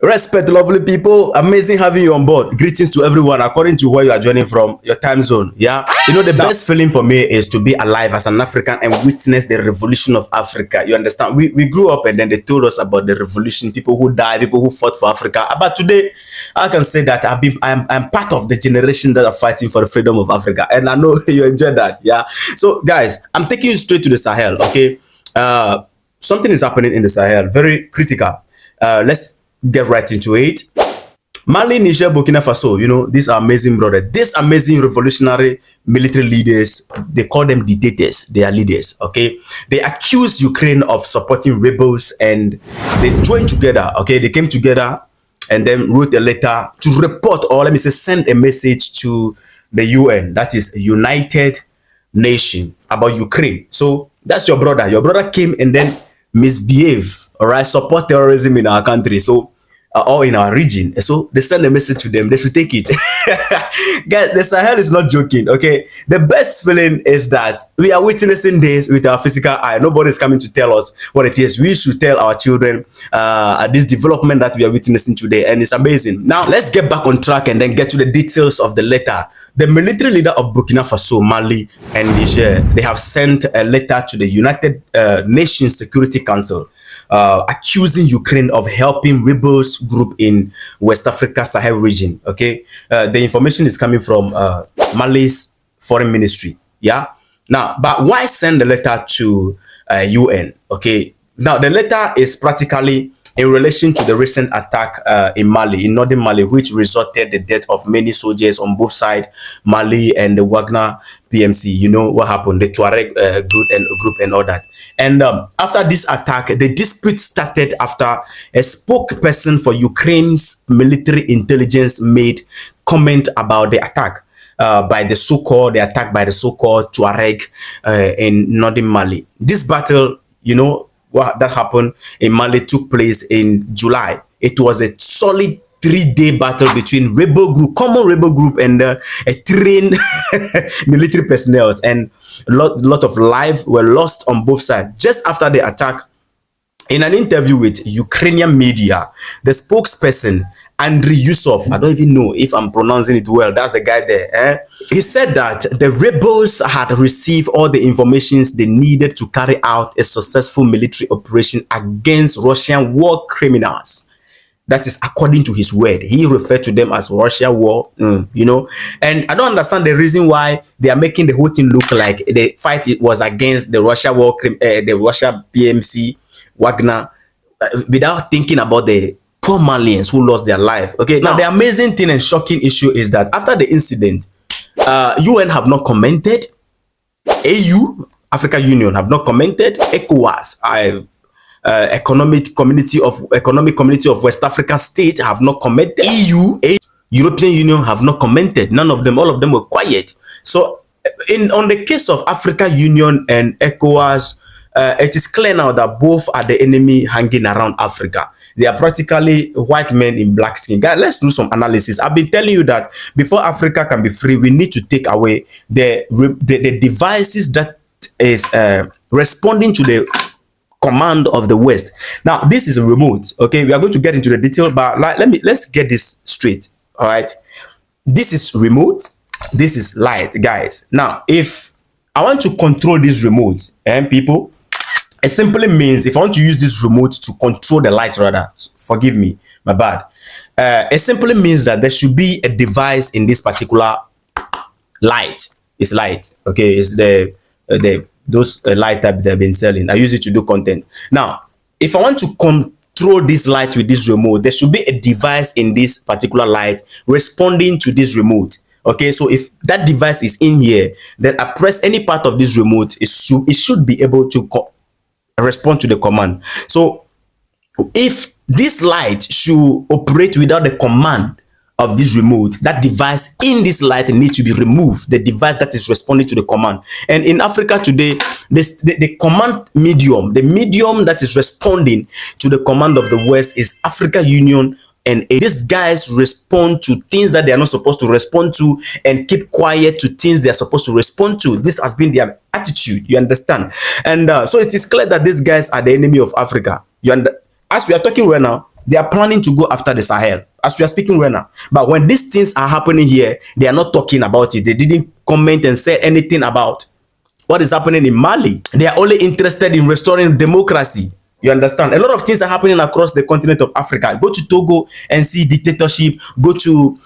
Respect, lovely people. Amazing having you on board. Greetings to everyone according to where you are joining from, your time zone. Yeah. You know, the best feeling for me is to be alive as an African and witness the revolution of Africa. You understand? We grew up and then they told us about the revolution, people who died, people who fought for Africa. But today, I can say that I'm part of the generation that are fighting for the freedom of Africa. And I know you enjoy that. Yeah. So, guys, I'm taking you straight to the Sahel. Okay. Something is happening in the Sahel, very critical. Let's get right into it. Mali, Niger, Burkina Faso, you know, these are amazing brothers. These amazing revolutionary military leaders, they call them dictators. They are leaders, okay? They accuse Ukraine of supporting rebels and they joined together, okay? They came together and then wrote a letter to report, or let me say, send a message to the UN, that is United Nation, about Ukraine. So that's your brother. Your brother came and then misbehave, all right, support terrorism in our country, so or in our region. So they send a message to them, they should take it. Guys, the Sahel is not joking, okay? The best feeling is that we are witnessing this with our physical eye. Nobody is coming to tell us what it is. We should tell our children this development that we are witnessing today, and it's amazing. Now let's get back on track and then get to the details of the letter. The military leader of Burkina Faso, Mali, and Niger, they have sent a letter to the United Nations Security Council accusing Ukraine of helping rebels group in West Africa Sahel region. Okay, the information is coming from Mali's foreign ministry. Yeah. Now, but why send the letter to UN? Okay. Now, the letter is practically in relation to the recent attack in Mali, in northern Mali, which resulted the death of many soldiers on both sides, Mali and the Wagner PMC. You know what happened, the Tuareg group and all that. And after this attack, the dispute started after a spokesperson for Ukraine's military intelligence made comment about the attack by the so-called Tuareg in northern Mali. This battle, you know, what that happened in Mali took place in July. It was a solid 3-day battle between common rebel group and a trained military personnel, and a lot of lives were lost on both sides. Just after the attack, in an interview with Ukrainian media, the spokesperson Andriy Yusov, I don't even know if I'm pronouncing it well, that's the guy there. He said that the rebels had received all the information they needed to carry out a successful military operation against Russian war criminals. That is according to his word. He referred to them as Russia war, you know. And I don't understand the reason why they are making the whole thing look like the fight was against the Russia war, the Russia PMC, Wagner, without thinking about the poor Malians who lost their life. Okay, now the amazing thing and shocking issue is that after the incident, UN have not commented, AU, African Union, have not commented, ECOWAS, Economic Community of West African States have not commented, EU, European Union have not commented. None of them, all of them were quiet. So on the case of African Union and ECOWAS, it is clear now that both are the enemy hanging around Africa. They are practically white men in black skin. Guys, let's do some analysis. I've been telling you that before Africa can be free, we need to take away the devices that is responding to the command of the West. Now, this is a remote. Okay, we are going to get into the detail, but let's get this straight. All right, this is remote. This is light, guys. Now, if I want to control this remote, and people, it simply means if I want to use this remote to control the light, rather, forgive me, my bad. It simply means that there should be a device in this particular light. It's light, okay? It's those light type they've been selling. I use it to do content. Now, if I want to control this light with this remote, there should be a device in this particular light responding to this remote. Okay, so if that device is in here, then I press any part of this remote, it should be able to respond to the command. So if this light should operate without the command of this remote, that device in this light needs to be removed, the device that is responding to the command. And in Africa today, the command medium, the medium that is responding to the command of the West is African Union, and these guys respond to things that they are not supposed to respond to and keep quiet to things they are supposed to respond to. This has been their attitude, you understand? And so it is clear that these guys are the enemy of Africa. As we are talking right now, They are planning to go after the Sahel as we are speaking right now. But when these things are happening here, they are not talking about it. They didn't comment and say anything about what is happening in Mali. They are only interested in restoring democracy. You understand? A lot of things are happening across the continent of Africa. Go to Togo and see dictatorship. Go to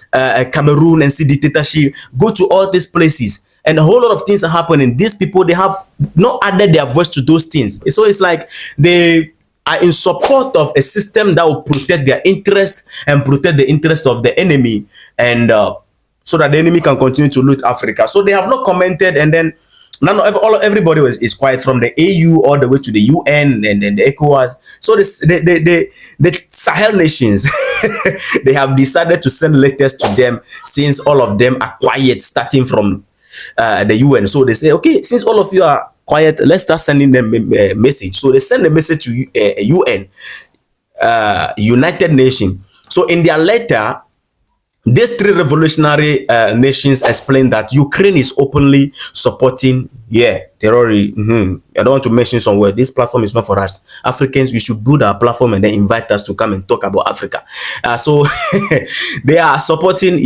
Cameroon and see dictatorship. Go to all these places. And a whole lot of things are happening. These people, they have not added their voice to those things. So it's like they are in support of a system that will protect their interest and protect the interest of the enemy. And so that the enemy can continue to loot Africa. So they have not commented, and then everybody is quiet, from the AU all the way to the UN and then the ECOWAS. So the Sahel nations, they have decided to send letters to them, since all of them are quiet, starting from the UN. So they say, okay, since all of you are quiet, let's start sending them a message. So they send a message to UN, United Nations. So in their letter, these three revolutionary nations explain that Ukraine is openly supporting, terrorism. I don't want to mention somewhere. This platform is not for us. Africans, we should build our platform and then invite us to come and talk about Africa. So they are supporting,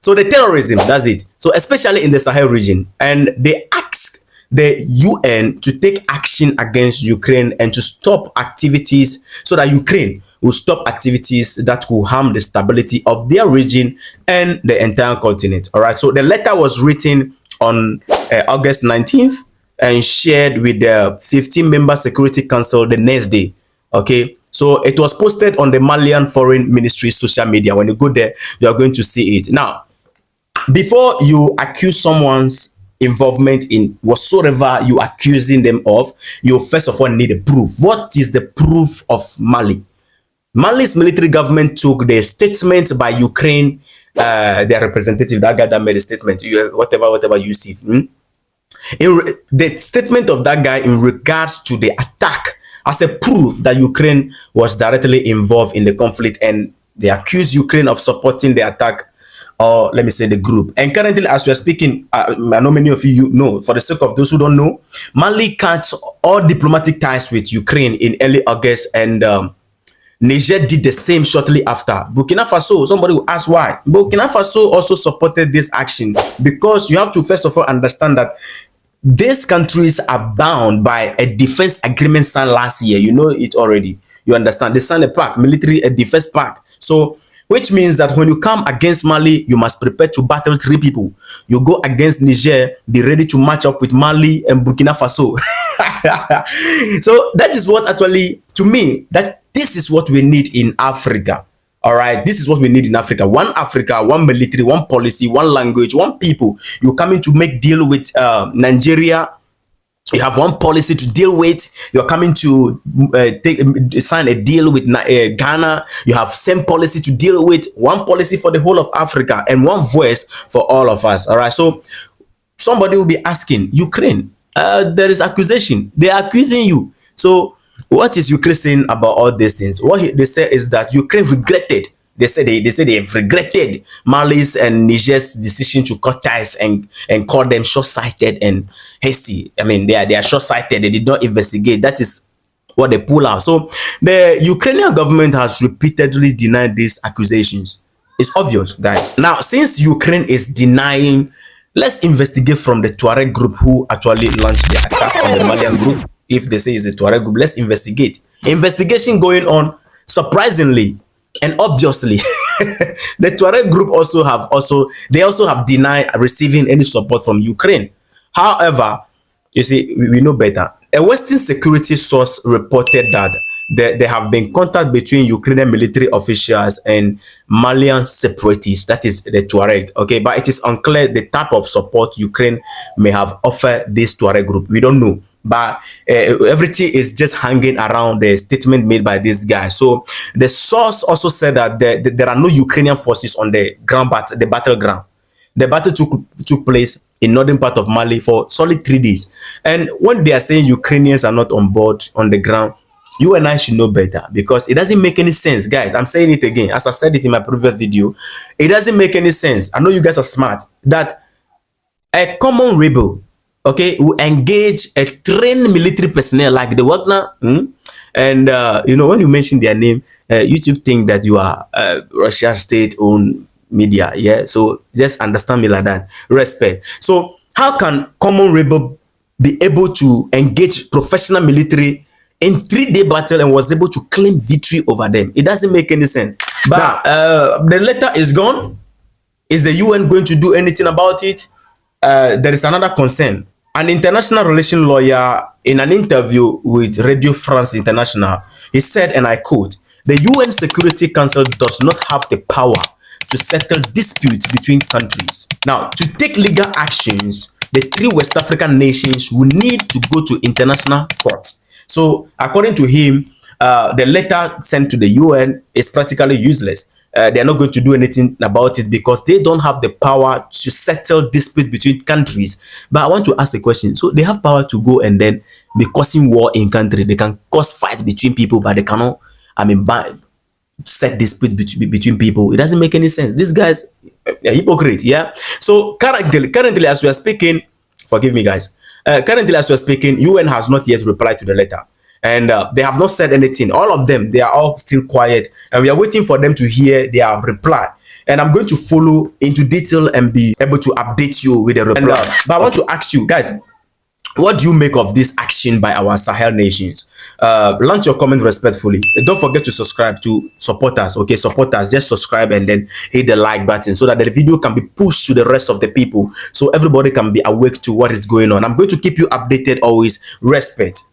so the terrorism, that's it. So especially in the Sahel region. And they ask the UN to take action against Ukraine and to stop activities, so that Ukraine will stop activities that could harm the stability of their region and the entire continent. All right. So the letter was written on August 19th and shared with the 15-member Security Council the next day. Okay. So it was posted on the Malian Foreign Ministry social media. When you go there, you are going to see it. Now, before you accuse someone's involvement in whatsoever you accusing them of, you first of all need a proof. What is the proof of Mali? Mali's military government took the statement by Ukraine, their representative, that guy that made a statement, whatever you see. The statement of that guy in regards to the attack as a proof that Ukraine was directly involved in the conflict, and they accuse Ukraine of supporting the attack, or let me say the group. And currently, as we are speaking, I know many of you know, for the sake of those who don't know, Mali cut all diplomatic ties with Ukraine in early August, and Niger did the same shortly after. Burkina Faso, somebody will ask why. Burkina Faso also supported this action, because you have to first of all understand that these countries are bound by a defense agreement signed last year. You know it already. You understand? They signed a pact, military a defense pact. So, which means that when you come against Mali, you must prepare to battle three people. You go against Niger, be ready to match up with Mali and Burkina Faso. So that is what actually, to me, that this is what we need in Africa. All right, this is what we need in Africa. One Africa, one military, one policy, one language, one people. You're coming to make deal with Nigeria. You have one policy to deal with. You're coming to sign a deal with Ghana. You have same policy to deal with. One policy for the whole of Africa and one voice for all of us. All right. So somebody will be asking, Ukraine, there is accusation. They are accusing you. So what is Ukraine saying about all these things? What they say is that Ukraine regretted. They say they have regretted Mali's and Niger's decision to cut ties and call them short-sighted and hasty. I mean, they are short-sighted. They did not investigate. That is what they pull out. So the Ukrainian government has repeatedly denied these accusations. It's obvious, guys. Now, since Ukraine is denying, let's investigate from the Tuareg group who actually launched the attack on the Malian group. If they say it's a Tuareg group, let's investigate. Investigation going on, surprisingly and obviously, the Tuareg group also have denied receiving any support from Ukraine. However, you see, we know better. A Western security source reported that there have been contact between Ukrainian military officials and Malian separatists, that is the Tuareg. Okay, but it is unclear the type of support Ukraine may have offered this Tuareg group. We don't know. But everything is just hanging around the statement made by this guy. So the source also said that there are no Ukrainian forces on the battleground. The battle took place in northern part of Mali for solid 3 days. And when they are saying Ukrainians are not on board on the ground, you and I should know better, because it doesn't make any sense, guys. I'm saying it again, as I said it in my previous video. It doesn't make any sense. I know you guys are smart. That a common rebel, okay, who engage a trained military personnel like the Wagner, And you know, when you mention their name, YouTube think that you are Russia state-owned media. Yeah, so just understand me like that. Respect. So how can common rebel be able to engage professional military in 3-day battle and was able to claim victory over them? It doesn't make any sense. But the letter is gone. Is the UN going to do anything about it? There is another concern. An international relation lawyer in an interview with Radio France International, he said, and I quote, "The UN Security Council does not have the power to settle disputes between countries." Now, to take legal actions, the 3 West African nations will need to go to international courts. So, according to him, the letter sent to the UN is practically useless. They are not going to do anything about it because they don't have the power to settle disputes between countries. But I want to ask the question. So they have power to go and then be causing war in country. They can cause fight between people, but they cannot, set dispute between people. It doesn't make any sense. These guys are hypocrite, yeah? So currently as we are speaking, forgive me guys, currently as we are speaking, UN has not yet replied to the letter. And they have not said anything. All of them, they are all still quiet. And we are waiting for them to hear their reply. And I'm going to follow into detail and be able to update you with the reply. But I want to ask you guys, what do you make of this action by our Sahel nations? Launch your comment respectfully. Don't forget to subscribe to support us. Okay, support us. Just subscribe and then hit the like button so that the video can be pushed to the rest of the people. So everybody can be awake to what is going on. I'm going to keep you updated always. Respect.